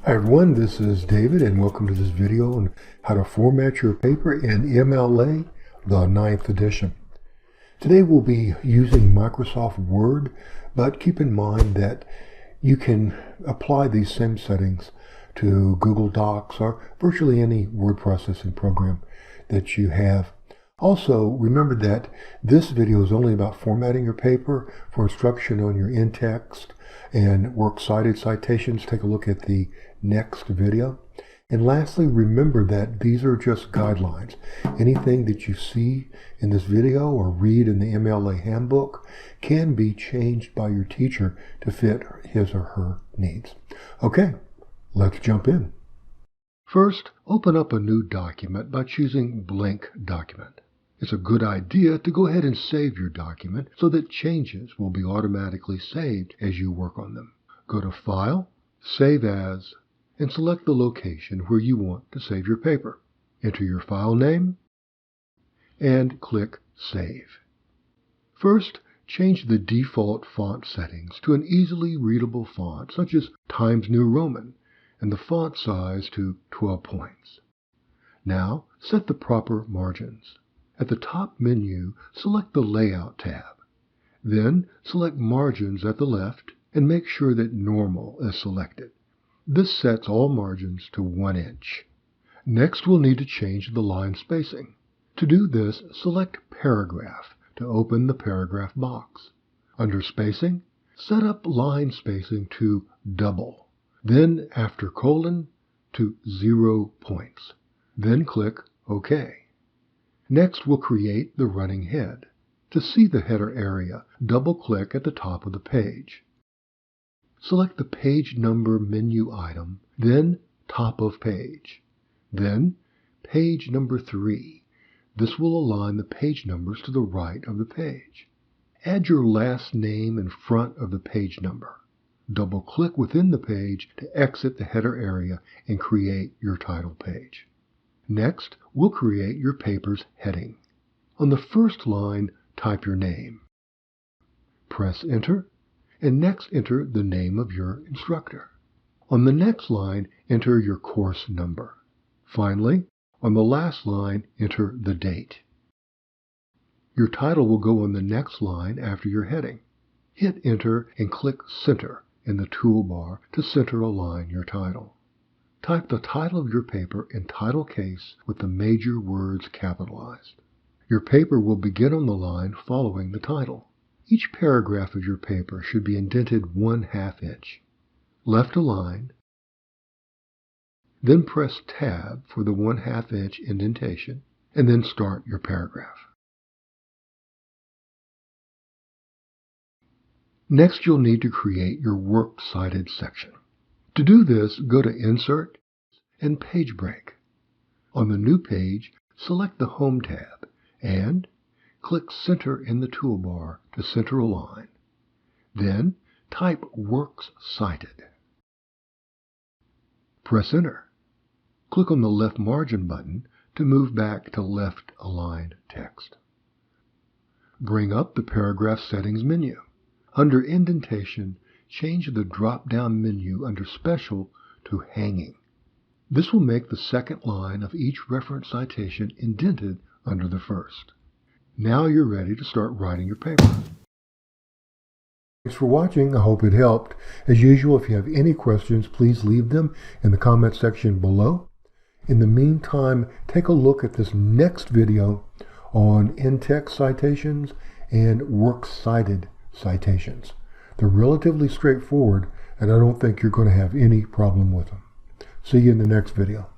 Hi everyone, this is David and welcome to this video on how to format your paper in MLA, the 9th edition. Today we'll be using Microsoft Word, but keep in mind that you can apply these same settings to Google Docs or virtually any word processing program that you have. Also, remember that this video is only about formatting your paper. For instruction on your in-text and works cited citations, take a look at the next video. And lastly, remember that these are just guidelines. Anything that you see in this video or read in the MLA handbook can be changed by your teacher to fit his or her needs. Okay, let's jump in. First, open up a new document by choosing Blank Document. It's a good idea to go ahead and save your document so that changes will be automatically saved as you work on them. Go to File, Save As, and select the location where you want to save your paper. Enter your file name and click Save. First, change the default font settings to an easily readable font such as Times New Roman and the font size to 12 points. Now, set the proper margins. At the top menu, select the Layout tab. Then, select Margins at the left and make sure that Normal is selected. This sets all margins to 1 inch. Next, we'll need to change the line spacing. To do this, select Paragraph to open the paragraph box. Under Spacing, set up line spacing to double. Then, after colon, to 0 points. Then click OK. Next, we'll create the running head. To see the header area, double-click at the top of the page. Select the Page Number menu item, then Top of Page. Then, Page Number 3. This will align the page numbers to the right of the page. Add your last name in front of the page number. Double-click within the page to exit the header area and create your title page. Next, we'll create your paper's heading. On the first line, type your name. Press Enter, and next enter the name of your instructor. On the next line, enter your course number. Finally, on the last line, enter the date. Your title will go on the next line after your heading. Hit Enter and click Center in the toolbar to center align your title. Type the title of your paper in title case with the major words capitalized. Your paper will begin on the line following the title. Each paragraph of your paper should be indented 1/2 inch. Left align, then press Tab for the 1/2 inch indentation, and then start your paragraph. Next, you'll need to create your Works Cited section. To do this, go to Insert and Page Break. On the new page, select the Home tab and click Center in the toolbar to center align. Then type Works Cited. Press Enter. Click on the left margin button to move back to left aligned text. Bring up the Paragraph Settings menu. Under Indentation, change the drop-down menu under Special to Hanging. This will make the second line of each reference citation indented under the first. Now you're ready to start writing your paper. Thanks for watching. I hope it helped. As usual, if you have any questions, please leave them in the comment section below. In the meantime, take a look at this next video on in-text citations and works cited citations. They're relatively straightforward, and I don't think you're going to have any problem with them. See you in the next video.